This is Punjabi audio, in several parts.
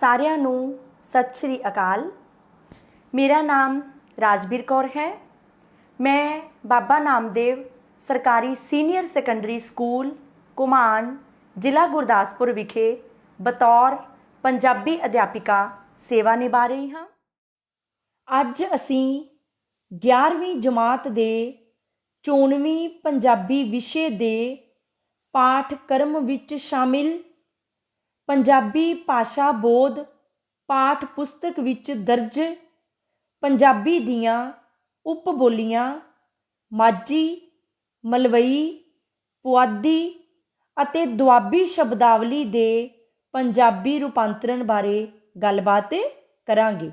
ਸਾਰਿਆਂ ਨੂੰ ਸਤਿ ਸ਼੍ਰੀ ਅਕਾਲ। ਮੇਰਾ ਨਾਮ ਰਾਜਵੀਰ ਕੌਰ ਹੈ। ਮੈਂ ਬਾਬਾ ਨਾਮਦੇਵ ਸਰਕਾਰੀ ਸੀਨੀਅਰ ਸੈਕੰਡਰੀ ਸਕੂਲ ਘੁਮਾਣ ਜ਼ਿਲ੍ਹਾ ਗੁਰਦਾਸਪੁਰ ਵਿਖੇ ਬਤੌਰ ਪੰਜਾਬੀ ਅਧਿਆਪਿਕਾ ਸੇਵਾ ਨਿਭਾ ਰਹੀ ਹਾਂ। ਅੱਜ ਅਸੀਂ 11ਵੀਂ ਜਮਾਤ ਦੇ 94ਵੀਂ ਪੰਜਾਬੀ ਵਿਸ਼ੇ ਦੇ ਪਾਠਕ੍ਰਮ ਵਿੱਚ ਸ਼ਾਮਿਲ ਪੰਜਾਬੀ ਭਾਸ਼ਾ ਬੋਧ ਪਾਠ ਪੁਸਤਕ ਵਿੱਚ ਦਰਜ ਪੰਜਾਬੀ ਦੀਆਂ ਉਪ ਬੋਲੀਆਂ ਮਾਝੀ, ਮਲਵਈ, ਪੁਆਧੀ ਅਤੇ ਦੁਆਬੀ ਸ਼ਬਦਾਵਲੀ ਦੇ ਪੰਜਾਬੀ ਰੂਪਾਂਤਰਣ ਬਾਰੇ ਗੱਲਬਾਤ ਕਰਾਂਗੇ।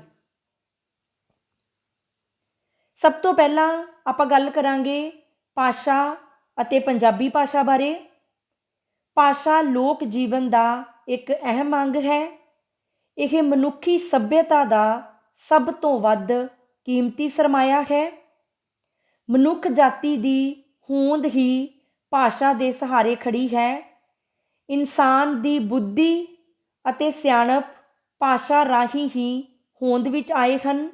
ਸਭ ਤੋਂ ਪਹਿਲਾਂ ਆਪਾਂ ਗੱਲ ਕਰਾਂਗੇ ਭਾਸ਼ਾ ਅਤੇ ਪੰਜਾਬੀ ਭਾਸ਼ਾ ਬਾਰੇ। ਭਾਸ਼ਾ ਲੋਕ ਜੀਵਨ ਦਾ ਇੱਕ ਅਹਿਮ ਅੰਗ ਹੈ। ਇਹ ਮਨੁੱਖੀ ਸੱਭਿਅਤਾ ਦਾ ਸਭ ਤੋਂ ਵੱਧ ਕੀਮਤੀ ਸਰਮਾਇਆ ਹੈ। ਮਨੁੱਖ ਜਾਤੀ ਦੀ ਹੋਂਦ ਹੀ ਭਾਸ਼ਾ ਦੇ ਸਹਾਰੇ ਖੜੀ ਹੈ। ਇਨਸਾਨ ਦੀ ਬੁੱਧੀ ਅਤੇ ਸਿਆਣਪ ਭਾਸ਼ਾ ਰਾਹੀਂ ਹੀ ਹੋਂਦ ਵਿੱਚ ਆਏ ਹਨ।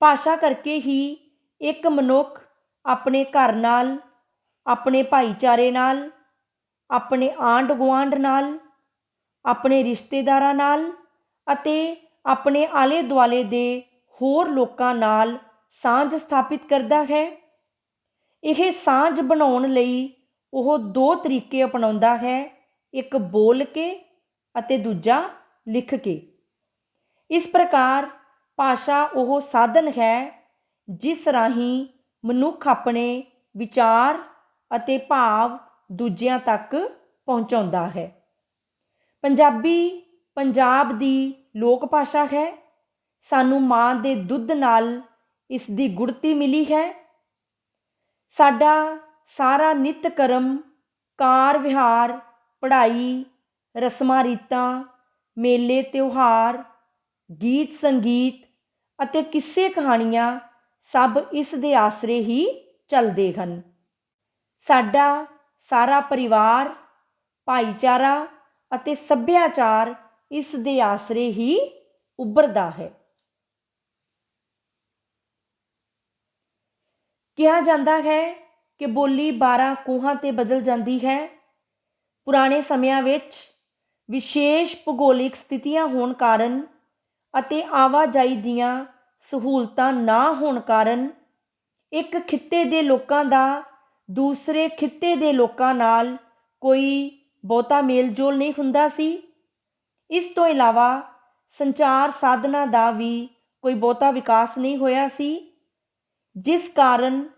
ਭਾਸ਼ਾ ਕਰਕੇ ਹੀ ਇੱਕ ਮਨੁੱਖ ਆਪਣੇ ਘਰ ਨਾਲ, ਆਪਣੇ ਭਾਈਚਾਰੇ ਨਾਲ, ਆਪਣੇ ਆਂਢ ਗੁਆਂਢ ਨਾਲ, ਆਪਣੇ ਰਿਸ਼ਤੇਦਾਰਾਂ ਨਾਲ ਅਤੇ ਆਪਣੇ ਆਲੇ ਦੁਆਲੇ ਦੇ ਹੋਰ ਲੋਕਾਂ ਨਾਲ ਸਾਂਝ ਸਥਾਪਿਤ ਕਰਦਾ ਹੈ। ਇਹ ਸਾਂਝ ਬਣਾਉਣ ਲਈ ਉਹ ਦੋ ਤਰੀਕੇ ਅਪਣਾਉਂਦਾ ਹੈ, ਇੱਕ ਬੋਲ ਕੇ ਅਤੇ ਦੂਜਾ ਲਿਖ ਕੇ। ਇਸ ਪ੍ਰਕਾਰ ਭਾਸ਼ਾ ਉਹ ਸਾਧਨ ਹੈ ਜਿਸ ਰਾਹੀਂ ਮਨੁੱਖ ਆਪਣੇ ਵਿਚਾਰ ਅਤੇ ਭਾਵ ਦੂਜਿਆਂ ਤੱਕ ਪਹੁੰਚਾਉਂਦਾ ਹੈ। ਪੰਜਾਬੀ ਪੰਜਾਬ ਦੀ ਲੋਕ ਭਾਸ਼ਾ ਹੈ। ਸਾਨੂੰ ਮਾਂ ਦੇ ਦੁੱਧ ਨਾਲ ਇਸ ਦੀ ਗੁੜਤੀ ਮਿਲੀ ਹੈ। ਸਾਡਾ ਸਾਰਾ ਨਿੱਤ ਕਰਮ, ਕਾਰ ਵਿਹਾਰ, ਪੜ੍ਹਾਈ, ਰਸਮਾਂ ਰੀਤਾਂ, ਮੇਲੇ ਤਿਉਹਾਰ, ਗੀਤ ਸੰਗੀਤ ਅਤੇ ਕਿੱਸੇ ਕਹਾਣੀਆਂ ਸਭ ਇਸ ਦੇ ਆਸਰੇ ਹੀ ਚੱਲਦੇ ਹਨ। ਸਾਡਾ ਸਾਰਾ ਪਰਿਵਾਰ, ਭਾਈਚਾਰਾ ਅਤੇ ਸੱਭਿਆਚਾਰ ਇਸ ਦੇ ਆਸਰੇ ਹੀ ਉੱਭਰਦਾ ਹੈ। ਕਿਹਾ ਜਾਂਦਾ ਹੈ ਕਿ ਬੋਲੀ 12 ਕੋਹਾਂ ਤੇ ਬਦਲ ਜਾਂਦੀ ਹੈ। ਪੁਰਾਣੇ ਸਮਿਆਂ ਵਿੱਚ ਵਿਸ਼ੇਸ਼ ਭੂਗੋਲਿਕ ਸਥਿਤੀਆਂ ਹੋਣ ਕਾਰਨ ਅਤੇ ਆਵਾਜਾਈ ਦੀਆਂ ਸਹੂਲਤਾਂ ਨਾ ਹੋਣ ਕਾਰਨ ਇੱਕ ਖਿੱਤੇ ਦੇ ਲੋਕਾਂ ਦਾ ਦੂਸਰੇ ਖਿੱਤੇ ਦੇ ਲੋਕਾਂ ਨਾਲ ਕੋਈ ਬਹੁਤਾ ਮੇਲ ਜੋਲ ਨਹੀਂ ਹੁੰਦਾ ਸੀ। ਇਸ ਤੋਂ ਇਲਾਵਾ ਸੰਚਾਰ ਸਾਧਨਾਂ ਦਾ ਵੀ ਕੋਈ ਬਹੁਤਾ ਵਿਕਾਸ ਨਹੀਂ ਹੋਇਆ ਸੀ, ਜਿਸ ਕਾਰਨ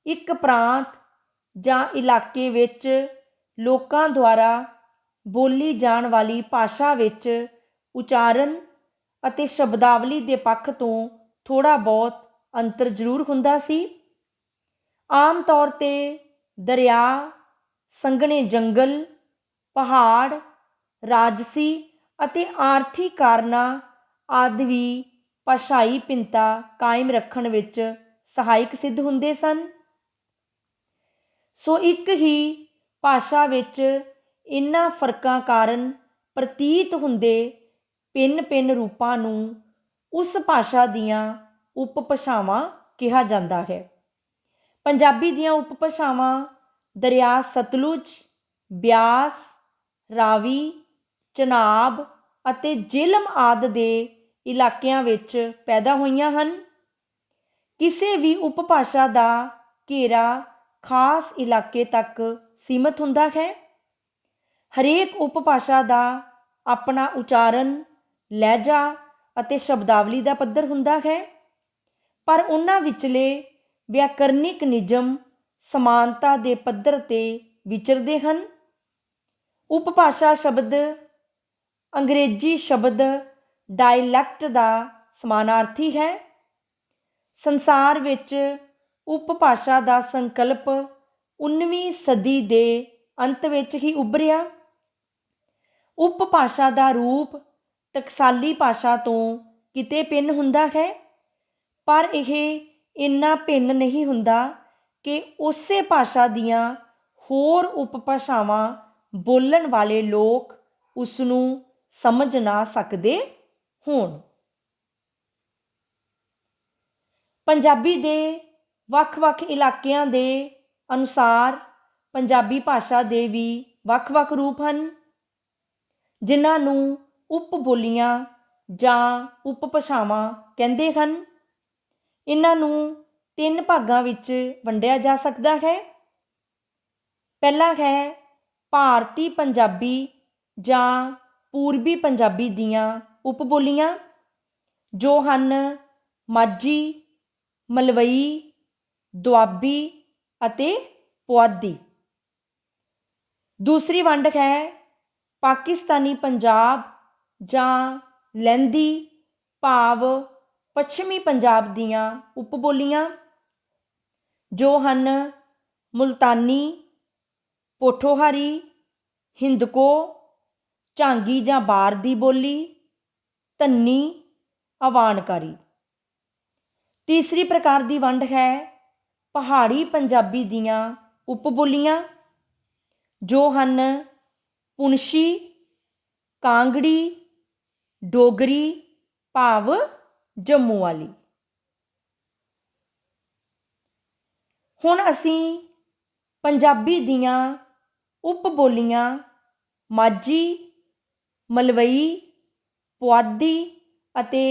ਇੱਕ ਪ੍ਰਾਂਤ ਜਾਂ ਇਲਾਕੇ ਵਿੱਚ ਲੋਕਾਂ ਦੁਆਰਾ ਬੋਲੀ ਜਾਣ ਵਾਲੀ ਭਾਸ਼ਾ ਵਿੱਚ ਉਚਾਰਨ ਅਤੇ ਸ਼ਬਦਾਵਲੀ ਦੇ ਪੱਖ ਤੋਂ ਥੋੜ੍ਹਾ ਬਹੁਤ ਅੰਤਰ ਜ਼ਰੂਰ ਹੁੰਦਾ ਸੀ। ਆਮ ਤੌਰ 'ਤੇ ਦਰਿਆ, ਸੰਘਣੇ ਜੰਗਲ, ਪਹਾੜ, ਰਾਜਸੀ ਅਤੇ ਆਰਥਿਕ ਕਾਰਨਾਂ ਆਦਿ ਵੀ ਭਾਸ਼ਾਈ ਭਿੰਨਤਾ ਕਾਇਮ ਰੱਖਣ ਵਿੱਚ ਸਹਾਇਕ ਸਿੱਧ ਹੁੰਦੇ ਸਨ। ਸੋ ਇੱਕ ਹੀ ਭਾਸ਼ਾ ਵਿੱਚ ਇਨ੍ਹਾਂ ਫਰਕਾਂ ਕਾਰਨ ਪ੍ਰਤੀਤ ਹੁੰਦੇ ਭਿੰਨ-ਭਿੰਨ ਰੂਪਾਂ ਨੂੰ ਉਸ ਭਾਸ਼ਾ ਦੀਆਂ ਉਪ-ਭਾਸ਼ਾਵਾਂ ਕਿਹਾ ਜਾਂਦਾ ਹੈ। ਪੰਜਾਬੀ ਦੀਆਂ ਉਪ-ਭਾਸ਼ਾਵਾਂ ਦਰਿਆ ਸਤਲੁਜ, ਬਿਆਸ, ਰਾਵੀ, ਚਨਾਬ ਅਤੇ ਜੇਹਲਮ ਆਦਿ ਦੇ ਇਲਾਕਿਆਂ ਵਿੱਚ ਪੈਦਾ ਹੋਈਆਂ ਹਨ। ਕਿਸੇ ਵੀ ਉਪਭਾਸ਼ਾ ਦਾ ਘੇਰਾ ਖਾਸ ਇਲਾਕੇ ਤੱਕ ਸੀਮਤ ਹੁੰਦਾ ਹੈ। ਹਰੇਕ ਉਪਭਾਸ਼ਾ ਦਾ ਆਪਣਾ ਉਚਾਰਨ, ਲਹਿਜਾ ਅਤੇ ਸ਼ਬਦਾਵਲੀ ਦਾ ਪੱਧਰ ਹੁੰਦਾ ਹੈ, ਪਰ ਉਹਨਾਂ ਵਿਚਲੇ ਵਿਆਕਰਨਿਕ ਨਿਯਮ ਸਮਾਨਤਾ ਦੇ ਪੱਧਰ 'ਤੇ ਵਿਚਰਦੇ ਹਨ। ਉਪਭਾਸ਼ਾ ਸ਼ਬਦ ਅੰਗਰੇਜ਼ੀ ਸ਼ਬਦ ਡਾਇਲੈਕਟ ਦਾ ਸਮਾਨਾਰਥੀ ਹੈ। ਸੰਸਾਰ ਵਿੱਚ ਉਪਭਾਸ਼ਾ ਦਾ ਸੰਕਲਪ 19ਵੀਂ ਸਦੀ ਦੇ ਅੰਤ ਵਿੱਚ ਹੀ ਉੱਭਰਿਆ। ਉਪਭਾਸ਼ਾ ਦਾ ਰੂਪ ਟਕਸਾਲੀ ਭਾਸ਼ਾ ਤੋਂ ਕਿਤੇ ਭਿੰਨ ਹੁੰਦਾ ਹੈ, ਪਰ ਇਹ ਇੰਨਾ ਭਿੰਨ ਨਹੀਂ ਹੁੰਦਾ ਕਿ ਉਸੇ ਭਾਸ਼ਾ ਦੀਆਂ ਹੋਰ ਉਪਭਾਸ਼ਾਵਾਂ ਬੋਲਣ ਵਾਲੇ ਲੋਕ ਉਸ ਨੂੰ ਸਮਝ ਨਾ ਸਕਦੇ ਹੋਣ। ਪੰਜਾਬੀ ਦੇ ਵੱਖ-ਵੱਖ ਇਲਾਕਿਆਂ ਦੇ ਅਨੁਸਾਰ ਪੰਜਾਬੀ ਭਾਸ਼ਾ ਦੇ ਵੀ ਵੱਖ-ਵੱਖ ਰੂਪ ਹਨ, ਜਿਨ੍ਹਾਂ ਨੂੰ ਉਪ ਬੋਲੀਆਂ ਜਾਂ ਉਪ ਭਾਸ਼ਾਵਾਂ ਕਹਿੰਦੇ ਹਨ। ਇਹਨਾਂ ਨੂੰ 3 ਭਾਗਾਂ ਵਿੱਚ ਵੰਡਿਆ ਜਾ ਸਕਦਾ ਹੈ। ਪਹਿਲਾ ਹੈ ਭਾਰਤੀ ਪੰਜਾਬੀ ਜਾਂ ਪੂਰਬੀ ਪੰਜਾਬੀ ਦੀਆਂ ਉਪ ਬੋਲੀਆਂ, ਜੋ ਹਨ ਮਾਝੀ, ਮਲਵਈ, ਦੁਆਬੀ ਅਤੇ ਪੁਆਧੀ। ਦੂਸਰੀ ਵੰਡ ਹੈ ਪਾਕਿਸਤਾਨੀ ਪੰਜਾਬ ਜਾਂ ਲਹਿੰਦੀ ਭਾਵ ਪੱਛਮੀ ਪੰਜਾਬ ਦੀਆਂ ਉਪ ਬੋਲੀਆਂ, ਜੋ ਹਨ ਮੁਲਤਾਨੀ, ਪੋਠੋਹਾਰੀ, ਹਿੰਦਕੋ, ਝਾਂਗੀ ਜਾਂ ਬਾਰ ਦੀ ਬੋਲੀ, ਧੰਨੀ, ਅਵਾਨਕਾਰੀ। ਤੀਸਰੀ ਪ੍ਰਕਾਰ ਦੀ ਵੰਡ ਹੈ ਪਹਾੜੀ ਪੰਜਾਬੀ ਦੀਆਂ ਉਪ ਬੋਲੀਆਂ, ਜੋ ਹਨ ਪੁਣਸ਼ੀ, ਕਾਂਗੜੀ, ਡੋਗਰੀ ਭਾਵ ਜੰਮੂ ਵਾਲੀ। ਹੁਣ ਅਸੀਂ ਪੰਜਾਬੀ ਦੀਆਂ ਉਪ ਬੋਲੀਆਂ ਮਾਝੀ, ਮਲਵਈ, ਪੁਆਧੀ ਅਤੇ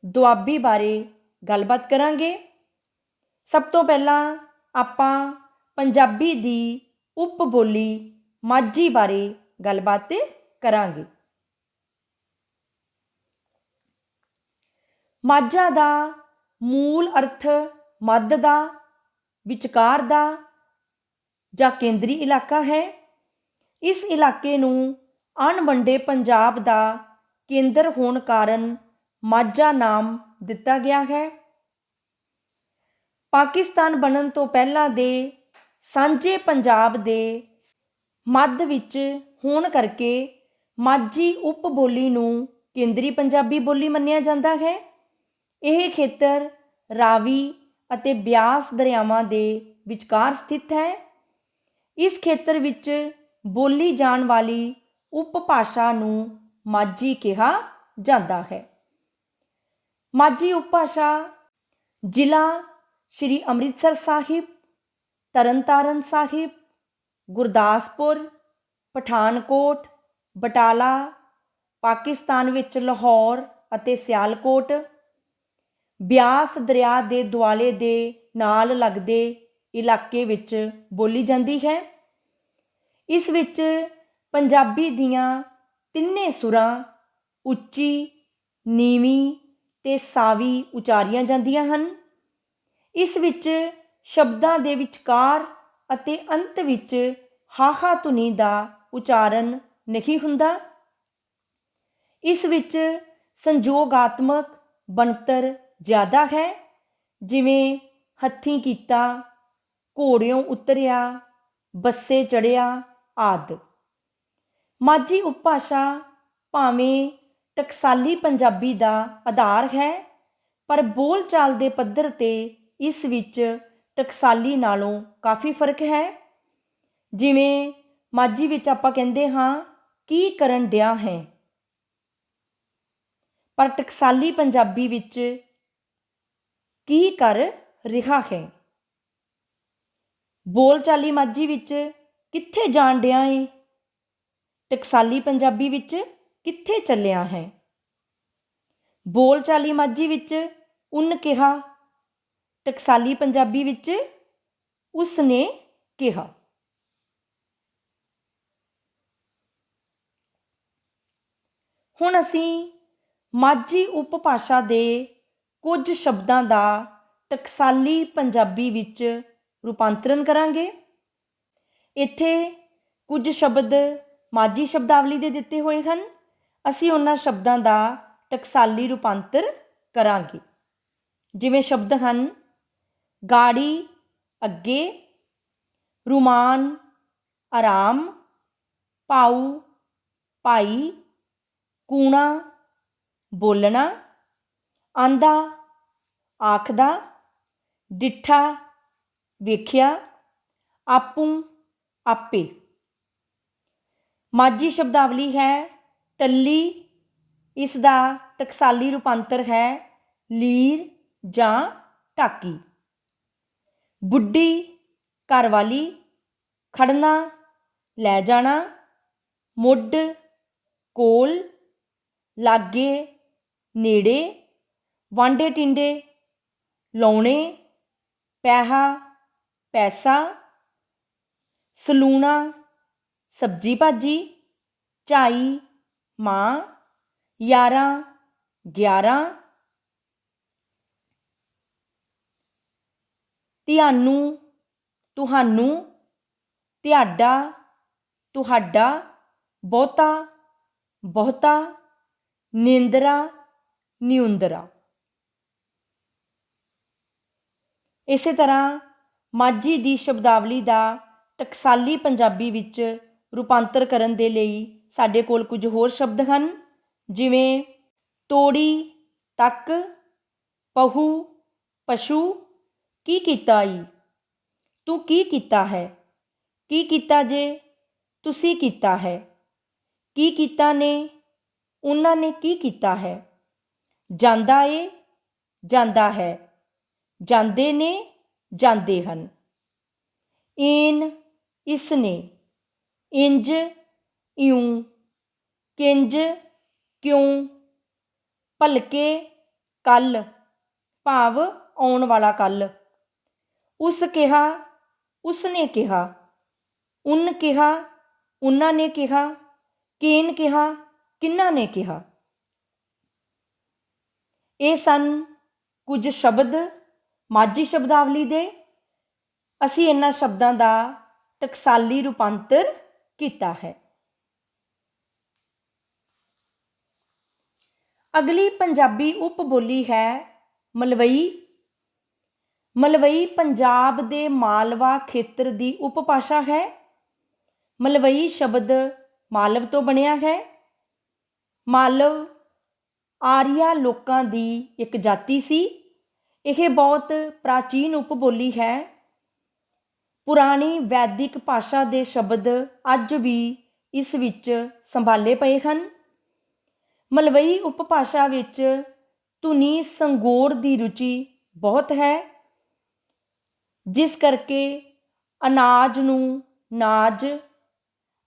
ਦੁਆਬੀ ਬਾਰੇ ਗੱਲਬਾਤ ਕਰਾਂਗੇ। ਸਭ ਤੋਂ ਪਹਿਲਾਂ ਆਪਾਂ ਪੰਜਾਬੀ ਦੀ ਉਪ ਬੋਲੀ ਮਾਝੀ ਬਾਰੇ ਗੱਲਬਾਤ ਕਰਾਂਗੇ। ਮਾਝਾ ਦਾ ਮੂਲ ਅਰਥ ਮੱਧ ਦਾ, ਵਿਚਕਾਰ ਦਾ ਜਾਂ ਕੇਂਦਰੀ ਇਲਾਕਾ ਹੈ। ਇਸ ਇਲਾਕੇ ਨੂੰ ਅਣਵੰਡੇ ਪੰਜਾਬ ਦਾ ਕੇਂਦਰ ਹੋਣ ਕਾਰਨ ਮਾਝਾ ਨਾਮ ਦਿੱਤਾ ਗਿਆ ਹੈ। ਪਾਕਿਸਤਾਨ ਬਣਨ ਤੋਂ ਪਹਿਲਾਂ ਦੇ ਸਾਂਝੇ ਪੰਜਾਬ ਦੇ ਮੱਧ ਵਿੱਚ ਹੋਣ ਕਰਕੇ ਮਾਝੀ ਉਪ ਬੋਲੀ ਨੂੰ ਕੇਂਦਰੀ ਪੰਜਾਬੀ ਬੋਲੀ ਮੰਨਿਆ ਜਾਂਦਾ ਹੈ। ਇਹ ਖੇਤਰ ਰਾਵੀ ਅਤੇ ਬਿਆਸ ਦਰਿਆਵਾਂ ਦੇ ਵਿਚਕਾਰ ਸਥਿਤ ਹੈ। ਇਸ ਖੇਤਰ ਵਿੱਚ ਬੋਲੀ ਜਾਣ ਵਾਲੀ ਉਪ ਭਾਸ਼ਾ ਨੂੰ ਮਾਝੀ ਕਿਹਾ ਜਾਂਦਾ ਹੈ। ਮਾਝੀ ਉਪ ਭਾਸ਼ਾ ਜ਼ਿਲ੍ਹਾ ਸ਼੍ਰੀ ਅੰਮ੍ਰਿਤਸਰ ਸਾਹਿਬ, ਤਰਨਤਾਰਨ ਸਾਹਿਬ, ਗੁਰਦਾਸਪੁਰ, ਪਠਾਨਕੋਟ, ਬਟਾਲਾ, ਪਾਕਿਸਤਾਨ ਵਿੱਚ ਲਾਹੌਰ ਅਤੇ ਸਿਆਲਕੋਟ, ਬਿਆਸ ਦਰਿਆ ਦੇ ਦੁਆਲੇ ਦੇ ਨਾਲ ਲੱਗਦੇ ਇਲਾਕੇ ਵਿੱਚ ਬੋਲੀ ਜਾਂਦੀ ਹੈ। ਇਸ ਵਿੱਚ ਪੰਜਾਬੀ ਦੀਆਂ ਤਿੰਨੇ ਸੁਰਾਂ ਉੱਚੀ, ਨੀਵੀਂ ਤੇ ਸਾਵੀ ਉਚਾਰੀਆਂ ਜਾਂਦੀਆਂ ਹਨ। ਇਸ ਵਿੱਚ ਸ਼ਬਦਾਂ ਦੇ ਵਿਚਕਾਰ ਅਤੇ ਅੰਤ ਵਿੱਚ ਹਾਹਾ ਧੁਨੀ ਦਾ ਉਚਾਰਨ ਨਹੀਂ ਹੁੰਦਾ। ਇਸ ਵਿੱਚ ਸੰਯੋਗਾਤਮਕ ਬਣਤਰ ਜ਼ਿਆਦਾ ਹੈ, ਜਿਵੇਂ ਹੱਥੀਂ ਕੀਤਾ, ਘੋੜਿਓਂ ਉਤਰਿਆ, ਬੱਸੇ ਚੜ੍ਹਿਆ ਆਦਿ। ਮਾਝੀ ਉਪਭਾਸ਼ਾ ਭਾਵੇਂ ਟਕਸਾਲੀ ਪੰਜਾਬੀ ਦਾ ਆਧਾਰ ਹੈ, ਪਰ ਬੋਲਚਾਲ ਦੇ ਪੱਧਰ 'ਤੇ ਇਸ ਵਿੱਚ ਟਕਸਾਲੀ ਨਾਲੋਂ ਕਾਫੀ ਫਰਕ ਹੈ। ਜਿਵੇਂ ਮਾਝੀ ਵਿੱਚ ਆਪਾਂ ਕਹਿੰਦੇ ਹਾਂ ਕੀ ਕਰਨ ਡਿਆ ਹੈ, ਪਰ ਟਕਸਾਲੀ ਪੰਜਾਬੀ ਵਿੱਚ ਕੀ ਕਰ ਰਿਹਾ ਹੈ। ਬੋਲਚਾਲੀ ਮਾਝੀ ਵਿੱਚ ਕਿੱਥੇ ਜਾਣ ਡਿਆ ਏ, ਟਕਸਾਲੀ ਪੰਜਾਬੀ ਵਿੱਚ ਕਿੱਥੇ ਚੱਲਿਆ ਹੈ। ਬੋਲਚਾਲੀ ਮਾਝੀ ਵਿੱਚ ਉਨ ਕਿਹਾ, ਟਕਸਾਲੀ ਪੰਜਾਬੀ ਵਿੱਚ ਉਸਨੇ ਕਿਹਾ। ਹੁਣ ਅਸੀਂ ਮਾਝੀ ਉਪਭਾਸ਼ਾ ਦੇ ਕੁਝ ਸ਼ਬਦਾਂ ਦਾ ਟਕਸਾਲੀ ਪੰਜਾਬੀ ਵਿੱਚ ਰੂਪਾਂਤਰਨ ਕਰਾਂਗੇ। ਇੱਥੇ ਕੁਝ ਸ਼ਬਦ ਮਾਝੀ ਸ਼ਬਦਾਵਲੀ ਦੇ ਦਿੱਤੇ ਹੋਏ ਹਨ। ਅਸੀਂ ਉਹਨਾਂ ਸ਼ਬਦਾਂ ਦਾ ਟਕਸਾਲੀ ਰੂਪਾਂਤਰ ਕਰਾਂਗੇ। ਜਿਵੇਂ ਸ਼ਬਦ ਹਨ ਗਾੜੀ, ਅੱਗੇ, ਰੁਮਾਨ, ਆਰਾਮ, ਭਾਊ, ਭਾਈ, ਕੂਣਾ, ਬੋਲਣਾ, ਆਂਦਾ, ਆਖਦਾ, ਡਿੱਠਾ, ਵੇਖਿਆ, ਆਪੂ, ਆਪੇ। ਮਾਝੀ ਸ਼ਬਦਾਵਲੀ ਹੈ ਟੱਲੀ, ਇਸ ਦਾ ਟਕਸਾਲੀ ਰੂਪਾਂਤਰ ਹੈ ਲੀਰ ਜਾਂ ਢਾਕੀ। ਬੁੱਢੀ ਘਰਵਾਲੀ, ਖੜਨਾ ਲੈ ਜਾਣਾ, ਮੁੱਢ ਕੋਲ, ਲਾਗੇ ਨੇੜੇ, ਵਾਂਢੇ ਟਿੰਡੇ ਲਾਉਣੇ, ਪੈਸਾ ਪੈਸਾ, ਸਲੂਣਾ ਸਬਜ਼ੀ ਭਾਜੀ, ਝਾਈ ਮਾਂ, 11 11, ਧਿਆਨੂੰ ਤੁਹਾਨੂੰ, ਤੁਹਾਡਾ ਤੁਹਾਡਾ, ਬਹੁਤਾ ਬਹੁਤਾ, ਨੀਂਦਰਾ ਨਿਉਂਦਰਾ। ਇਸੇ ਤਰ੍ਹਾਂ ਮਾਝੀ ਦੀ ਸ਼ਬਦਾਵਲੀ ਦਾ ਟਕਸਾਲੀ ਪੰਜਾਬੀ ਵਿੱਚ ਰੂਪਾਂਤਰ ਕਰਨ ਦੇ ਲਈ ਸਾਡੇ ਕੋਲ ਕੁਝ ਹੋਰ ਸ਼ਬਦ ਹਨ, ਜਿਵੇਂ ਤੋੜੀ ਤੱਕ, ਪਹੂ ਪਸ਼ੂ, ਕੀ ਕੀਤਾ ਈ, ਤੂੰ ਕੀ ਕੀਤਾ ਹੈ, ਕੀ ਕੀਤਾ ਜੇ, ਤੁਸੀਂ ਕੀਤਾ ਹੈ, ਕੀ ਕੀਤਾ ਨੇ, ਉਹਨਾਂ ਨੇ ਕੀ ਕੀਤਾ ਹੈ, ਜਾਂਦਾ ਏ ਜਾਂਦਾ ਹੈ, ਜਾਂਦੇ ਨੇ ਜਾਂਦੇ ਹਨ, ਈਨ ਇਸ ਨੇ, ਇੰਜ ਇਉਂ, ਕਿੰਜ ਕਿਉਂ, ਭਲਕੇ ਕੱਲ ਭਾਵ ਆਉਣ ਵਾਲਾ ਕੱਲ, ਉਸ ਕਿਹਾ ਉਸਨੇ ਕਿਹਾ, ਉਨ ਕਿਹਾ ਉਹਨਾਂ ਨੇ ਕਿਹਾ, ਕੇਨ ਕਿਹਾ ਕਿਹਨਾਂ ਨੇ ਕਿਹਾ। ਇਹ ਸਨ ਕੁਝ ਸ਼ਬਦ ਮਾਝੀ ਸ਼ਬਦਾਵਲੀ ਦੇ। ਅਸੀਂ ਇਹਨਾਂ ਸ਼ਬਦਾਂ ਦਾ ਟਕਸਾਲੀ ਰੂਪਾਂਤਰ ਕੀਤਾ ਹੈ। ਅਗਲੀ ਪੰਜਾਬੀ ਉਪ ਬੋਲੀ ਹੈ ਮਲਵਈ। ਮਲਵਈ ਪੰਜਾਬ ਦੇ ਮਾਲਵਾ ਖੇਤਰ ਦੀ ਉਪਭਾਸ਼ਾ ਹੈ। ਮਲਵਈ ਸ਼ਬਦ ਮਾਲਵ ਤੋਂ ਬਣਿਆ ਹੈ। ਮਾਲਵ ਆਰੀਆ ਲੋਕਾਂ ਦੀ ਇੱਕ ਜਾਤੀ ਸੀ। ਇਹ ਬਹੁਤ ਪ੍ਰਾਚੀਨ ਉਪਬੋਲੀ ਹੈ। ਪੁਰਾਣੀ ਵੈਦਿਕ ਭਾਸ਼ਾ ਦੇ ਸ਼ਬਦ ਅੱਜ ਵੀ ਇਸ ਵਿੱਚ ਸੰਭਾਲੇ ਪਏ ਹਨ। ਮਲਵਈ ਉਪਭਾਸ਼ਾ ਵਿੱਚ ਧੁਨੀ ਸੰਗੋੜ ਦੀ ਰੁਚੀ ਬਹੁਤ ਹੈ, ਜਿਸ ਕਰਕੇ ਅਨਾਜ ਨੂੰ ਨਾਜ,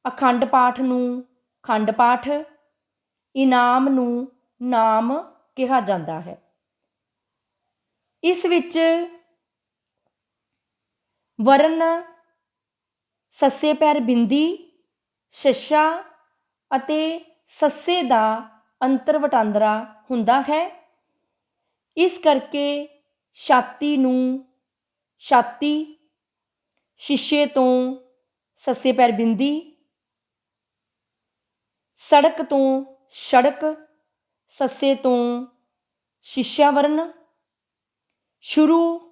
ਅਖੰਡ ਪਾਠ ਨੂੰ ਖੰਡ ਪਾਠ, ਇਨਾਮ ਨੂੰ ਨਾਮ ਕਿਹਾ ਜਾਂਦਾ ਹੈ। ਇਸ ਵਿੱਚ ਵਰਨ ਸੱਸੇ ਪੈਰ ਬਿੰਦੀ, ਸ਼ੱਸ਼ਾ ਅਤੇ ਸੱਸੇ ਦਾ ਅੰਤਰ ਵਟਾਂਦਰਾ ਹੁੰਦਾ ਹੈ। ਇਸ ਕਰਕੇ ਛਾਤੀ ਨੂੰ ਛਾਤੀ, ਸ਼ੀਸ਼ੇ ਤੋਂ ਸੱਸੇ ਪੈਰ ਬਿੰਦੀ, ਸੜਕ ਤੋਂ ਸੜਕ, ਸੱਸੇ ਤੋਂ ਸ਼ੀਸ਼ਾ ਵਰਨ, ਸ਼ੁਰੂ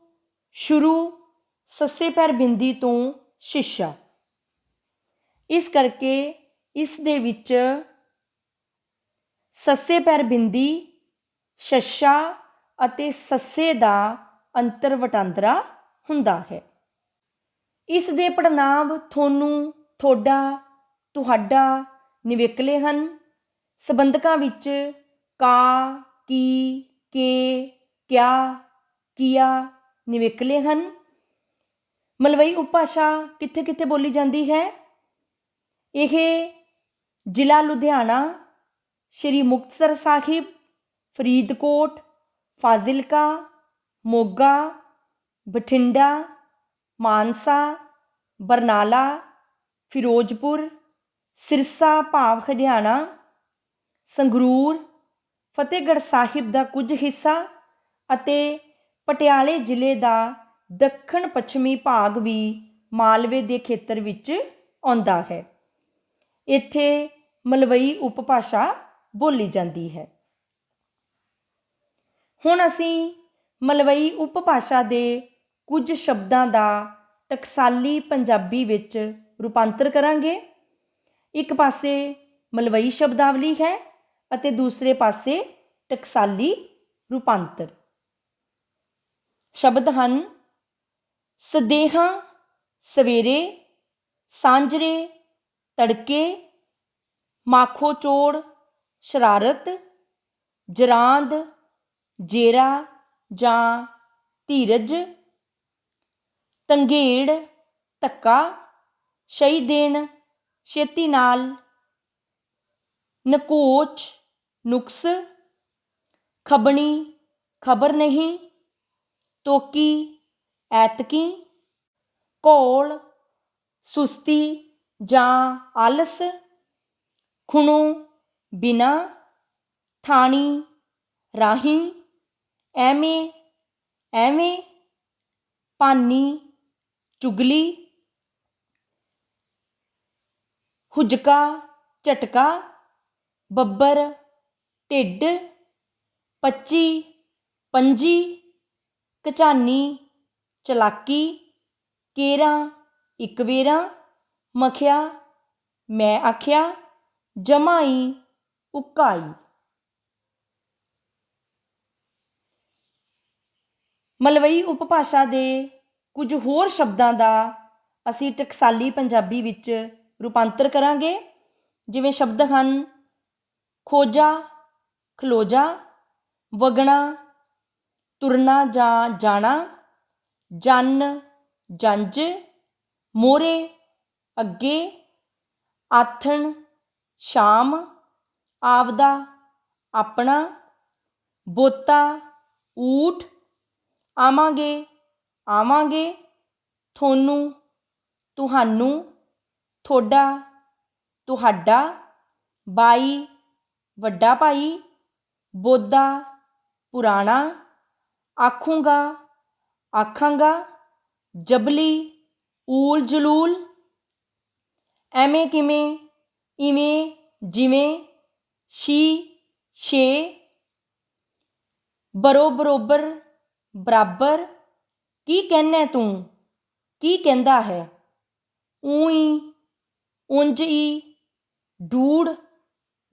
ਸ਼ੁਰੂ, ਸੱਸੇ ਪੈਰ ਬਿੰਦੀ ਤੋਂ ਸ਼ੀਸ਼ਾ। ਇਸ ਕਰਕੇ ਇਸ ਦੇ ਵਿੱਚ ਸੱਸੇ ਪੈਰ ਬਿੰਦੀ, ਸ਼ੱਸ਼ਾ ਅਤੇ ਸੱਸੇ ਦਾ ਅੰਤਰ ਵਟਾਂਦਰਾ ਹੁੰਦਾ ਹੈ। ਇਸ ਦੇ ਪੜਨਾਂਵ ਤੁਹਾਨੂੰ, ਤੁਹਾਡਾ, ਤੁਹਾਡਾ ਨਿਵੇਕਲੇ ਹਨ। ਸੰਬੰਧਕਾਂ ਵਿੱਚ ਕਾ, ਕੀ, ਕੇ, ਕਿਆ, ਕੀਆ ਨਿਵੇਕਲੇ ਹਨ। ਮਲਵਈ ਉਪਭਾਸ਼ਾ ਕਿੱਥੇ ਕਿੱਥੇ ਬੋਲੀ ਜਾਂਦੀ ਹੈ? ਇਹ ਜ਼ਿਲ੍ਹਾ ਲੁਧਿਆਣਾ, ਸ਼੍ਰੀ ਮੁਕਤਸਰ ਸਾਹਿਬ, ਫਰੀਦਕੋਟ, ਫਾਜ਼ਿਲਕਾ, ਮੋਗਾ, ਬਠਿੰਡਾ, ਮਾਨਸਾ, ਬਰਨਾਲਾ, ਫਿਰੋਜ਼ਪੁਰ, ਸਿਰਸਾ ਭਾਵ ਹਰਿਆਣਾ, ਸੰਗਰੂਰ, ਫਤਿਹਗੜ੍ਹ ਸਾਹਿਬ ਦਾ ਕੁਝ ਹਿੱਸਾ ਅਤੇ ਪਟਿਆਲੇ ਜ਼ਿਲ੍ਹੇ ਦਾ ਦੱਖਣ ਪੱਛਮੀ ਭਾਗ ਵੀ ਮਾਲਵੇ ਦੇ ਖੇਤਰ ਵਿੱਚ ਆਉਂਦਾ ਹੈ। ਇੱਥੇ ਮਲਵਈ ਉਪਭਾਸ਼ਾ ਬੋਲੀ ਜਾਂਦੀ ਹੈ। ਹੁਣ ਅਸੀਂ ਮਲਵਈ ਉਪਭਾਸ਼ਾ ਦੇ ਕੁਝ ਸ਼ਬਦਾਂ ਦਾ ਟਕਸਾਲੀ ਪੰਜਾਬੀ ਵਿੱਚ ਰੂਪਾਂਤਰ ਕਰਾਂਗੇ। ਇੱਕ ਪਾਸੇ ਮਲਵਈ ਸ਼ਬਦਾਵਲੀ ਹੈ ਅਤੇ ਦੂਸਰੇ ਪਾਸੇ ਟਕਸਾਲੀ ਰੂਪਾਂਤਰ। ਸ਼ਬਦ ਹਨ ਸਦੇਹਾਂ ਸਵੇਰੇ, ਸਾਂਝਰੇ ਤੜਕੇ, ਮਾਖੋ ਚੋੜ ਸ਼ਰਾਰਤ, ਜਰਾਂਦ, ਜੇਰਾ ਜਾਂ ਧੀਰਜ, ਤੰਗੇੜ, ਧੱਕਾ, ਸ਼ਹੀ ਦੇਣ, ਛੇਤੀ ਨਾਲ, ਨਕੋਚ, ਨੁਕਸ, ਖਬਣੀ, ਖਬਰ ਨਹੀਂ, ਤੋਕੀ, ਐਤਕੀ, ਘੋਲ, ਸੁਸਤੀ ਜਾਂ ਆਲਸ, ਖੁਣੋ, ਬਿਨਾ, ਠਾਣੀ, ਰਾਹੀਂ, ਐਵੇਂ, ਐਵੇਂ, ਭਾਨੀ, ਚੁਗਲੀ, ਹੁਜਕਾ, ਝਟਕਾ, ਬੱਬਰ, ਢਿੱਡ, ਪੱਚੀ, ਪੰਜੀ, ਕਚਾਨੀ, ਚਲਾਕੀ, ਕੇਰਾਂ, ਇੱਕ ਵੇਰਾਂ, ਮਖਿਆ, ਮੈਂ ਆਖਿਆ, ਜਮਾਈ, ਉਕਾਈ। ਮਲਵਈ ਉਪਭਾਸ਼ਾ ਦੇ ਕੁਝ ਹੋਰ ਸ਼ਬਦਾਂ ਦਾ ਅਸੀਂ ਟਕਸਾਲੀ ਪੰਜਾਬੀ ਵਿੱਚ ਰੂਪਾਂਤਰ ਕਰਾਂਗੇ। ਜਿਵੇਂ ਸ਼ਬਦ ਹਨ ਖੋਜਾ, ਖਲੋਜਾ, ਵਗਣਾ, ਤੁਰਨਾ ਜਾਂ ਜਾਣਾ, ਜਨ, ਜੰਝ, ਮੋਹਰੇ, ਅੱਗੇ, ਆਥਣ, ਸ਼ਾਮ, ਆਪਦਾ, ਆਪਣਾ, ਬੋਤਾ, ਊਠ, ਆਵਾਂਗੇ, ਆਵਾਂਗੇ, ਤੁਹਾਨੂੰ, ਤੁਹਾਨੂੰ, ਤੁਹਾਡਾ, ਤੁਹਾਡਾ, ਬਾਈ, ਵੱਡਾ ਭਾਈ, ਬੋਦਾ, ਪੁਰਾਣਾ, ਆਖੂੰਗਾ, ਆਖਾਂਗਾ, ਜਬਲੀ, ਊਲ ਜਲੂਲ, ਐਵੇਂ ਕਿਵੇਂ, ਇਵੇਂ, ਜਿਵੇਂ, ਛੀ, ਛੇ, ਬਰੋ, ਬਰੋਬਰ, ਬਰਾਬਰ, ਕੀ ਕਹਿੰਦਾ ਤੂੰ, ਕੀ ਕਹਿੰਦਾ ਹੈ, ਊਈ, ਉਂਝ ਹੀ, ਡੂੜ,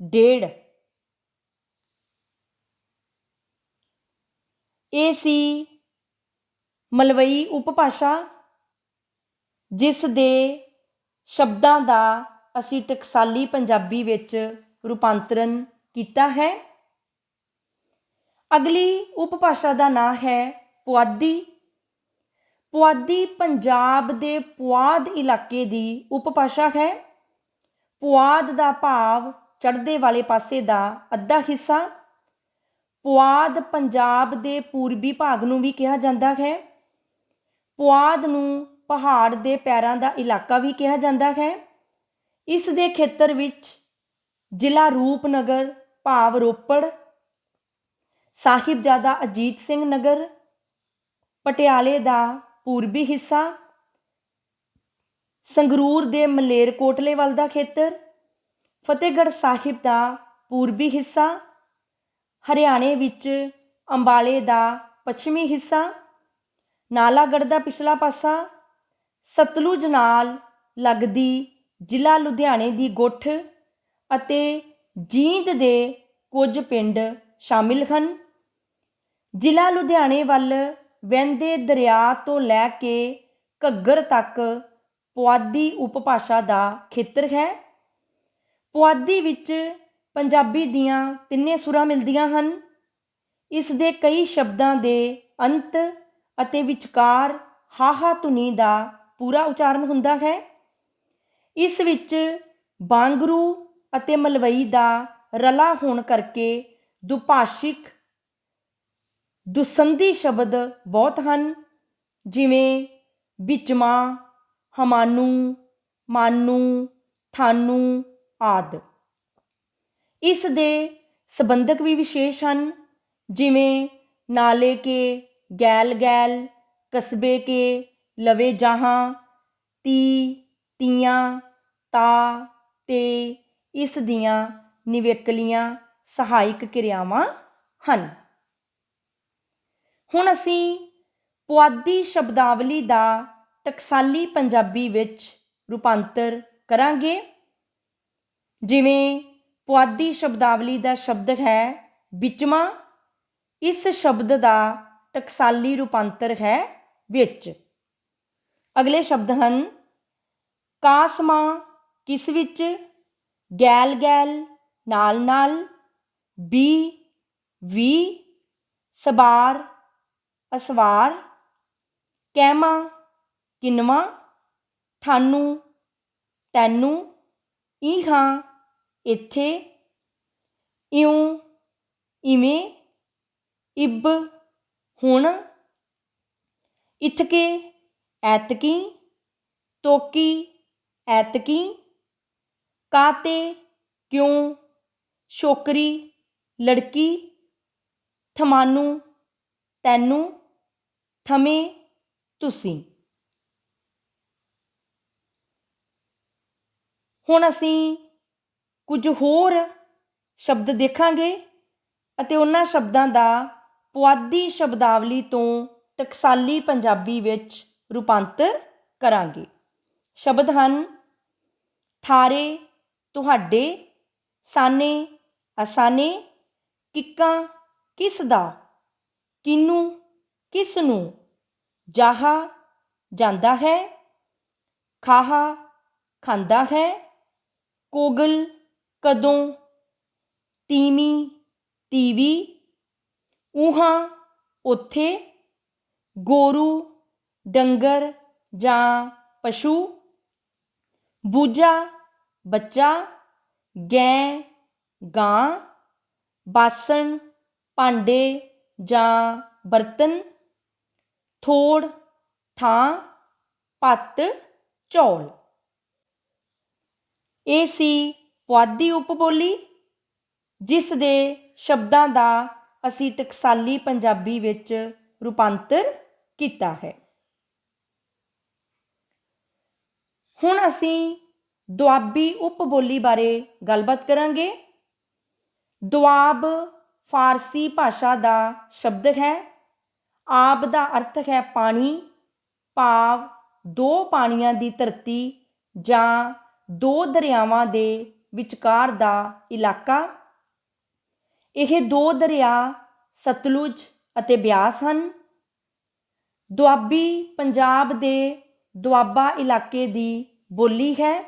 ਡੇਢ। ਇਹ ਸੀ ਮਲਵਈ ਉਪਭਾਸ਼ਾ, ਜਿਸ ਦੇ ਸ਼ਬਦਾਂ ਦਾ ਅਸੀਂ ਟਕਸਾਲੀ ਪੰਜਾਬੀ ਵਿੱਚ ਰੂਪਾਂਤਰਨ ਕੀਤਾ ਹੈ। ਅਗਲੀ ਉਪਭਾਸ਼ਾ ਦਾ ਨਾਂ ਹੈ ਪੁਆਧੀ। ਪੁਆਧੀ ਪੰਜਾਬ ਦੇ ਪੁਆਧ ਇਲਾਕੇ ਦੀ ਉਪਭਾਸ਼ਾ ਹੈ। ਪੁਆਧ ਦਾ ਭਾਵ ਚੜ੍ਹਦੇ ਵਾਲੇ ਪਾਸੇ ਦਾ ਅੱਧਾ ਹਿੱਸਾ। ਪੁਆਧ ਪੰਜਾਬ ਦੇ ਪੂਰਬੀ ਭਾਗ ਨੂੰ ਵੀ ਕਿਹਾ ਜਾਂਦਾ ਹੈ। ਪੁਆਧ ਨੂੰ ਪਹਾੜ ਦੇ ਪੈਰਾਂ ਦਾ ਇਲਾਕਾ ਵੀ ਕਿਹਾ ਜਾਂਦਾ ਹੈ। ਇਸ ਦੇ ਖੇਤਰ ਵਿੱਚ ਜ਼ਿਲ੍ਹਾ ਰੂਪਨਗਰ ਭਾਵ ਰੋਪੜ, ਸਾਹਿਬਜ਼ਾਦਾ ਅਜੀਤ ਸਿੰਘ ਨਗਰ, ਪਟਿਆਲੇ ਦਾ ਪੂਰਬੀ ਹਿੱਸਾ, ਸੰਗਰੂਰ ਦੇ ਮਲੇਰਕੋਟਲੇ ਵੱਲ ਦਾ ਖੇਤਰ, ਫਤਿਹਗੜ੍ਹ ਸਾਹਿਬ ਦਾ ਪੂਰਬੀ ਹਿੱਸਾ, ਹਰਿਆਣੇ ਵਿੱਚ ਅੰਬਾਲੇ ਦਾ ਪੱਛਮੀ ਹਿੱਸਾ, ਨਾਲਾਗੜ੍ਹ ਦਾ ਪਿਛਲਾ ਪਾਸਾ, ਸਤਲੁਜ ਨਾਲ ਲੱਗਦੀ ਜ਼ਿਲ੍ਹਾ ਲੁਧਿਆਣੇ ਦੀ ਗੁੱਠ ਅਤੇ ਜੀਂਦ ਦੇ ਕੁਝ ਪਿੰਡ ਸ਼ਾਮਿਲ ਹਨ। ਜ਼ਿਲ੍ਹਾ ਲੁਧਿਆਣੇ ਵੱਲ ਵਹਿੰਦੇ ਦਰਿਆ ਤੋਂ ਲੈ ਕੇ ਘੱਗਰ ਤੱਕ ਪੁਆਧੀ ਉਪਭਾਸ਼ਾ ਦਾ ਖੇਤਰ ਹੈ। ਪੁਆਧੀ ਵਿੱਚ ਪੰਜਾਬੀ ਦੀਆਂ ਤਿੰਨੇ ਸੁਰਾਂ ਮਿਲਦੀਆਂ ਹਨ। ਇਸ ਦੇ ਕਈ ਸ਼ਬਦਾਂ ਦੇ ਅੰਤ ਅਤੇ ਵਿਚਕਾਰ ਹਾਹਾ ਧੁਨੀ ਦਾ ਪੂਰਾ ਉਚਾਰਨ ਹੁੰਦਾ ਹੈ। ਇਸ ਵਿੱਚ ਬਾਂਗਰੂ ਅਤੇ ਮਲਵਈ ਦਾ ਰਲਾ ਹੋਣ ਕਰਕੇ ਦੁਭਾਸ਼ਿਕ ਦੁਸੰਧੀ ਸ਼ਬਦ ਬਹੁਤ ਹਨ, ਜਿਵੇਂ ਬਿਚਮਾ, ਹਮਾਨੂ, ਮਾਨੂ, ਥਾਨੂ ਆਦਿ। ਇਸ ਦੇ ਸੰਬੰਧਕ ਵੀ ਵਿਸ਼ੇਸ਼ ਹਨ, ਜਿਵੇਂ ਨਾਲੇ ਕੇ, ਗੈਲ ਗੈਲ, ਕਸਬੇ ਕੇ, ਲਵੇ ਜਹਾਂ, ਤੀ, ਤੀਆਂ, ਤਾ, ਤੇ ਇਸ ਦੀਆਂ ਨਿਵੇਕਲੀਆਂ ਸਹਾਇਕ ਕਿਰਿਆਵਾਂ ਹਨ। ਹੁਣ ਅਸੀਂ ਪੁਆਧੀ ਸ਼ਬਦਾਵਲੀ ਦਾ ਟਕਸਾਲੀ ਪੰਜਾਬੀ ਵਿੱਚ ਰੂਪਾਂਤਰ ਕਰਾਂਗੇ। ਜਿਵੇਂ ਪੁਆਧੀ ਸ਼ਬਦਾਵਲੀ ਦਾ ਸ਼ਬਦ ਹੈ ਬਿਚਮਾ। ਇਸ ਸ਼ਬਦ ਦਾ ਟਕਸਾਲੀ ਰੂਪਾਂਤਰ ਹੈ ਵਿੱਚ। ਅਗਲੇ ਸ਼ਬਦ ਹਨ ਕਾਸਮਾ, ਕਿਸ ਵਿੱਚ, ਗੈਲ ਗੈਲ, ਨਾਲ ਨਾਲ, ਬੀ, ਵੀ, ਸਵਾਰ, ਅਸਵਾਰ, ਕਹਿਮਾ, ਕਿਨਵਾਂ, ਠਾਨੂੰ, ਤੈਨੂੰ, ਇਹਾਂ, ਇੱਥੇ, ਇਉਂ, ਇਵੇਂ, ਇਬ, ਹੁਣ, ਇਥਕੇ, ਐਤਕੀ, ਤੋਕੀ, ਐਤਕੀ, ਕਾਤੇ, ਕਿਉਂ, ਛੋਕਰੀ, ਲੜਕੀ, ਥਮਾਨੂੰ, ਤੈਨੂੰ, ਥਮੇ, ਤੁਸੀਂ। ਹੁਣ ਅਸੀਂ ਕੁਝ ਹੋਰ ਸ਼ਬਦ ਦੇਖਾਂਗੇ ਅਤੇ ਉਹਨਾਂ ਸ਼ਬਦਾਂ ਦਾ ਪੁਆਧੀ ਸ਼ਬਦਾਵਲੀ ਤੋਂ ਟਕਸਾਲੀ ਪੰਜਾਬੀ ਵਿੱਚ ਰੂਪਾਂਤਰ ਕਰਾਂਗੇ। ਸ਼ਬਦ ਹਨ ਥਾਰੇ, ਤੁਹਾਡੇ, ਸਾਨੇ, ਅਸਾਨੇ, ਕਿੱਕਾਂ, ਕਿਸ ਦਾ, ਕਿਹਨੂੰ, ਕਿਸ ਨੂੰ, ਜਾਹਾ, ਜਾਂਦਾ ਹੈ, ਖਾਹਾ, ਖਾਂਦਾ ਹੈ, ਕੋਗਲ, ਕਦੋਂ, ਤੀਵੀਂ, ਤੀਵੀਂ, ਊਹਾਂ, ਉੱਥੇ, ਗੋਰੂ, ਡੰਗਰ ਜਾਂ ਪਸ਼ੂ, ਬੂਝਾ, ਬੱਚਾ, ਗੈਂ, ਗਾਂ, ਬਾਸਣ, ਭਾਂਡੇ ਜਾਂ ਬਰਤਨ, ਥੋੜ, ਥਾਂ, ਭੱਤ, ਚੌਲ। ਇਹ ਸੀ ਪੁਆਧੀ ਉਪਬੋਲੀ, ਜਿਸ ਦੇ ਸ਼ਬਦਾਂ ਦਾ ਅਸੀਂ ਟਕਸਾਲੀ ਪੰਜਾਬੀ ਵਿੱਚ ਰੂਪਾਂਤਰ ਕੀਤਾ ਹੈ। ਹੁਣ ਅਸੀਂ ਦੁਆਬੀ ਉਪਬੋਲੀ ਬਾਰੇ ਗੱਲਬਾਤ ਕਰਾਂਗੇ। ਦੁਆਬ ਫਾਰਸੀ ਭਾਸ਼ਾ ਦਾ ਸ਼ਬਦ ਹੈ। ਆਬ ਦਾ ਅਰਥ ਹੈ ਪਾਣੀ, ਭਾਵ ਦੋ ਪਾਣੀਆਂ ਦੀ ਧਰਤੀ ਜਾਂ ਦੋ ਦਰਿਆਵਾਂ ਦੇ ਵਿਚਕਾਰ ਦਾ ਇਲਾਕਾ। ਇਹ ਦੋ ਦਰਿਆ ਸਤਲੁਜ ਅਤੇ ਬਿਆਸ ਹਨ। ਦੁਆਬੀ ਪੰਜਾਬ ਦੇ ਦੁਆਬਾ ਇਲਾਕੇ ਦੀ ਬੋਲੀ ਹੈ।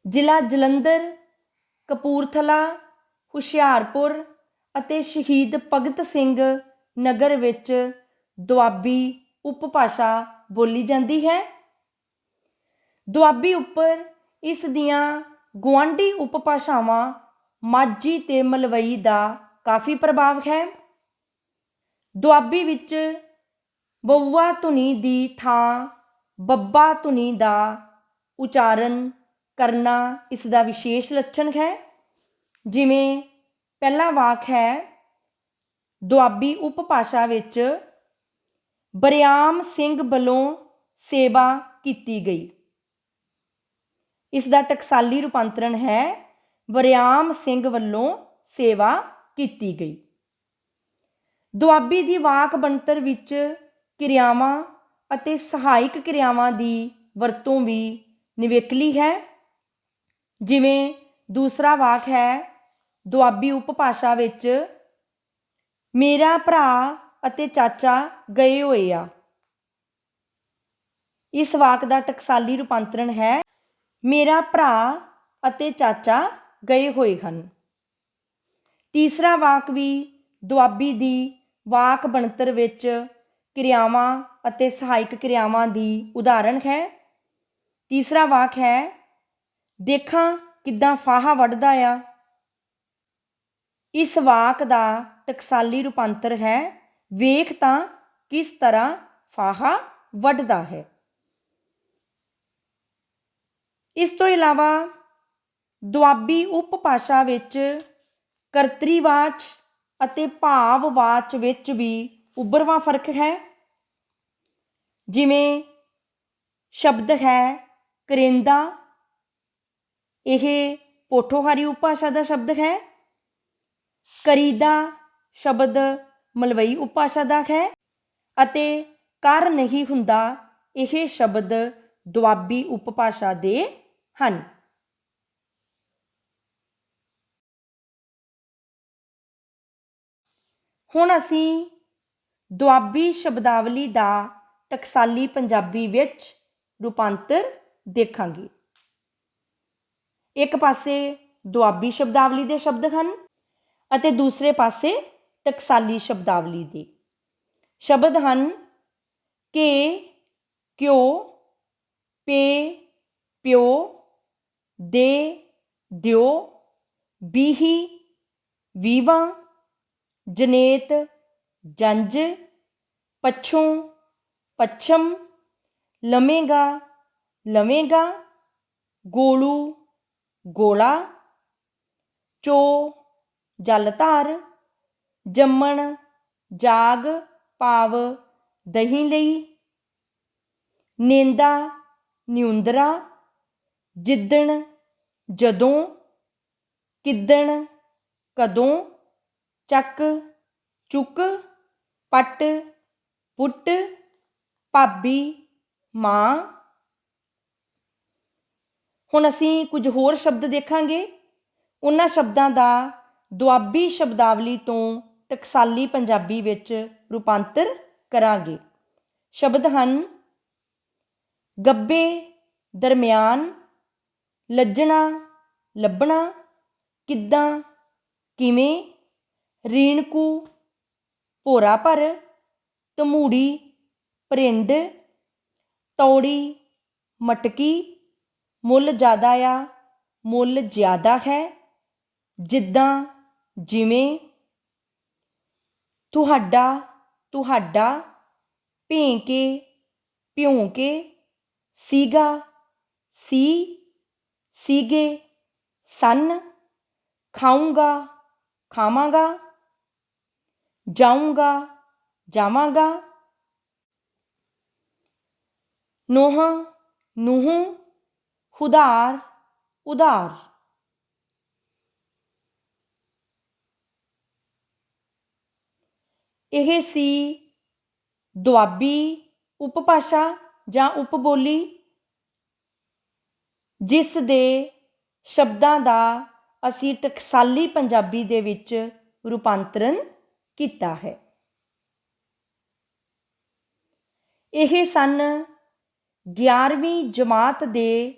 ਜ਼ਿਲ੍ਹਾ ਜਲੰਧਰ, ਕਪੂਰਥਲਾ, ਹੁਸ਼ਿਆਰਪੁਰ ਅਤੇ ਸ਼ਹੀਦ ਭਗਤ ਸਿੰਘ ਨਗਰ ਵਿੱਚ ਦੁਆਬੀ ਉਪਭਾਸ਼ਾ ਬੋਲੀ ਜਾਂਦੀ ਹੈ। ਦੁਆਬੀ ਉੱਪਰ ਇਸ ਦੀਆਂ ਗੁਆਂਢੀ ਉਪਭਾਸ਼ਾਵਾਂ ਮਾਝੀ ਅਤੇ ਮਲਵਈ ਦਾ ਕਾਫੀ ਪ੍ਰਭਾਵ ਹੈ। ਦੁਆਬੀ ਵਿੱਚ ਵਊਆ ਧੁਨੀ ਦੀ ਥਾਂ ਬੱਬਾ ਧੁਨੀ ਦਾ ਉਚਾਰਨ ਕਰਨਾ ਇਸ ਦਾ ਵਿਸ਼ੇਸ਼ ਲੱਛਣ ਹੈ। ਜਿਵੇਂ ਪਹਿਲਾ ਵਾਕ ਹੈ, ਦੁਆਬੀ ਉਪਭਾਸ਼ਾ ਵਿੱਚ ਬਰਿਆਮ ਸਿੰਘ ਵੱਲੋਂ ਸੇਵਾ ਕੀਤੀ ਗਈ। ਇਸ ਦਾ ਟਕਸਾਲੀ ਰੂਪਾਂਤਰਨ ਹੈ, ਵਰਿਆਮ ਸਿੰਘ ਵੱਲੋਂ ਸੇਵਾ ਕੀਤੀ ਗਈ। ਦੁਆਬੀ ਦੀ ਵਾਕ ਬਣਤਰ ਵਿੱਚ ਕਿਰਿਆਵਾਂ ਅਤੇ ਸਹਾਇਕ ਕਿਰਿਆਵਾਂ ਦੀ ਵਰਤੋਂ ਵੀ ਨਿਵੇਕਲੀ ਹੈ। ਜਿਵੇਂ ਦੂਸਰਾ ਵਾਕ ਹੈ, ਦੁਆਬੀ ਉਪਭਾਸ਼ਾ ਵਿੱਚ ਮੇਰਾ ਭਰਾ ਅਤੇ ਚਾਚਾ ਗਏ ਹੋਏ ਆ। ਇਸ ਵਾਕ ਦਾ ਟਕਸਾਲੀ ਰੂਪਾਂਤਰਨ ਹੈ, ਮੇਰਾ ਭਰਾ ਅਤੇ ਚਾਚਾ ਗਏ ਹੋਏ ਹਨ। ਤੀਸਰਾ ਵਾਕ ਵੀ ਦੁਆਬੀ ਦੀ ਵਾਕ ਬਣਤਰ ਵਿੱਚ ਕਿਰਿਆਵਾਂ ਅਤੇ ਸਹਾਇਕ ਕਿਰਿਆਵਾਂ ਦੀ ਉਦਾਹਰਣ ਹੈ। ਤੀਸਰਾ ਵਾਕ ਹੈ, ਦੇਖਾਂ ਕਿੱਦਾਂ ਫਾਹਾ ਵੱਢਦਾ ਆ। ਇਸ ਵਾਕ ਦਾ ਟਕਸਾਲੀ ਰੂਪਾਂਤਰ ਹੈ, ਵੇਖ ਤਾਂ ਕਿਸ ਤਰ੍ਹਾਂ ਫਾਹਾ ਵੱਢਦਾ ਹੈ। ਇਸ ਤੋਂ ਇਲਾਵਾ ਦੁਆਬੀ ਉਪਭਾਸ਼ਾ ਵਿੱਚ ਕਰਤਰੀਵਾਚ ਅਤੇ ਭਾਵਵਾਚ ਵਿੱਚ ਵੀ ਉੱਭਰਵਾਂ ਫਰਕ ਹੈ। ਜਿਵੇਂ ਸ਼ਬਦ ਹੈ ਕਰਿੰਦਾ, ਇਹ ਪੋਠੋਹਾਰੀ ਉਪਭਾਸ਼ਾ ਦਾ ਸ਼ਬਦ ਹੈ। ਕਰੀਦਾ ਸ਼ਬਦ ਮਲਵਈ ਉਪਭਾਸ਼ਾ ਦਾ ਹੈ ਅਤੇ ਕਰ ਨਹੀਂ ਹੁੰਦਾ, ਇਹ ਸ਼ਬਦ ਦੁਆਬੀ ਉਪਭਾਸ਼ਾ ਦੇ ਹਨ। ਹੁਣ ਅਸੀਂ ਦੁਆਬੀ ਸ਼ਬਦਾਵਲੀ ਦਾ ਟਕਸਾਲੀ ਪੰਜਾਬੀ ਵਿੱਚ ਰੂਪਾਂਤਰ ਦੇਖਾਂਗੇ। ਇੱਕ ਪਾਸੇ ਦੁਆਬੀ ਸ਼ਬਦਾਵਲੀ ਦੇ ਸ਼ਬਦ ਹਨ ਅਤੇ ਦੂਸਰੇ ਪਾਸੇ ਟਕਸਾਲੀ ਸ਼ਬਦਾਵਲੀ ਦੇ ਸ਼ਬਦ ਹਨ ਕਿ, ਕਿਉ, ਪੇ, ਪਿਓ, ਦੇ, ਦਿਓ, ਬੀਹੀ, ਵੀਵਾਂ, ਜਨੇਤ, ਜੰਝ, ਪੱਛੋਂ, ਪੱਛਮ, ਲਵੇਂਗਾ, ਲਵੇਂਗਾ, ਗੋਲੂ, ਗੋਲਾ, ਚੋ, ਜਲਧਾਰ, ਜੰਮਣ, ਜਾਗ ਭਾਵ ਦਹੀਂ ਲਈ, ਨੇਂਦਾ, ਨਿਉਂਦਰਾ, ਜਿੱਦਣ, ਜਦੋਂ, ਕਿੱਦਣ, ਕਦੋਂ, ਚੱਕ, ਚੁੱਕ, ਪੱਟ, ਪੁੱਟ, ਭਾਬੀ, ਮਾਂ। ਹੁਣ ਅਸੀਂ ਕੁਝ ਹੋਰ ਸ਼ਬਦ ਦੇਖਾਂਗੇ। ਉਹਨਾਂ ਸ਼ਬਦਾਂ ਦਾ ਦੁਆਬੀ ਸ਼ਬਦਾਵਲੀ ਤੋਂ ਟਕਸਾਲੀ ਪੰਜਾਬੀ ਵਿੱਚ ਰੂਪਾਂਤਰ ਕਰਾਂਗੇ। ਸ਼ਬਦ ਹਨ ਗੱਬੇ, ਦਰਮਿਆਨ, ਲੱਜਣਾ, ਲੱਭਣਾ, ਕਿੱਦਾਂ, ਕਿਵੇਂ, ਰੀਣਕੂ, ਭੋਰਾ ਭਰ, ਤਮੂੜੀ, ਭਰਿੰਡ, ਤੌੜੀ, ਮਟਕੀ, ਮੁੱਲ ਜ਼ਿਆਦਾ ਆ, ਮੁੱਲ ਜ਼ਿਆਦਾ ਹੈ, ਜਿੱਦਾਂ, ਜਿਵੇਂ, ਤੁਹਾਡਾ, ਤੁਹਾਡਾ, ਭੇਂ ਕੇ, ਭਿਉਂ ਕੇ, ਸੀਗਾ, ਸੀ, ਸੀਗੇ, ਸਨ, ਖਾਊਂਗਾ, ਖਾਵਾਂਗਾ, ਜਾਊਂਗਾ, ਜਾਵਾਂਗਾ, ਨੋਹ, ਨੂੰਹ, ਹੁਧਾਰ, ਉਧਾਰ। ਇਹ ਸੀ ਦੁਆਬੀ ਉਪਭਾਸ਼ਾ ਜਾਂ ਉਪਬੋਲੀ, ਜਿਸ ਦੇ ਸ਼ਬਦਾਂ ਦਾ ਅਸੀਂ ਟਕਸਾਲੀ ਪੰਜਾਬੀ ਦੇ ਵਿੱਚ ਰੂਪਾਂਤਰਨ ਕੀਤਾ ਹੈ। ਇਹ ਸਨ 11ਵੀਂ ਜਮਾਤ ਦੇ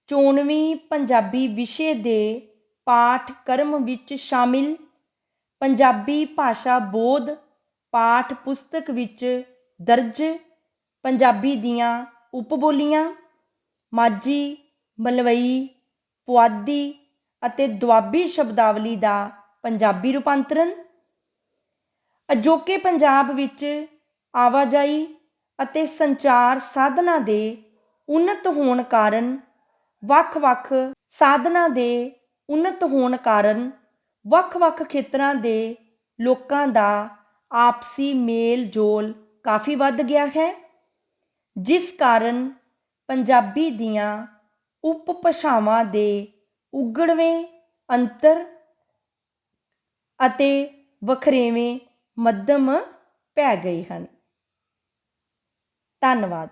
94ਵੀਂ ਪੰਜਾਬੀ ਵਿਸ਼ੇ ਦੇ ਪਾਠਕ੍ਰਮ ਵਿੱਚ ਸ਼ਾਮਿਲ ਪੰਜਾਬੀ ਭਾਸ਼ਾ ਬੋਧ ਪਾਠ ਪੁਸਤਕ ਵਿੱਚ ਦਰਜ ਪੰਜਾਬੀ ਦੀਆਂ ਉਪਬੋਲੀਆਂ, ਮਾਝੀ, ਮਲਵਈ, ਪੁਆਧੀ ਅਤੇ ਦੁਆਬੀ ਸ਼ਬਦਾਵਲੀ ਦਾ ਪੰਜਾਬੀ ਰੂਪਾਂਤਰਨ। ਅਜੋਕੇ ਪੰਜਾਬ ਵਿੱਚ ਆਵਾਜਾਈ ਅਤੇ ਸੰਚਾਰ ਸਾਧਨਾਂ ਦੇ ਉੱਨਤ ਹੋਣ ਕਾਰਨ ਵੱਖ-ਵੱਖ ਖੇਤਰਾਂ ਦੇ ਲੋਕਾਂ ਦਾ ਆਪਸੀ ਮੇਲ ਜੋਲ ਕਾਫੀ ਵੱਧ ਗਿਆ ਹੈ, ਜਿਸ ਕਾਰਨ ਪੰਜਾਬੀ ਦੀਆਂ ਉਪਭਾਸ਼ਾਵਾਂ ਦੇ ਉਗੜਵੇਂ ਅੰਤਰ ਅਤੇ ਵਖਰੇਵੇਂ ਮੱਧਮ ਪੈ ਗਏ ਹਨ। ਧੰਨਵਾਦ।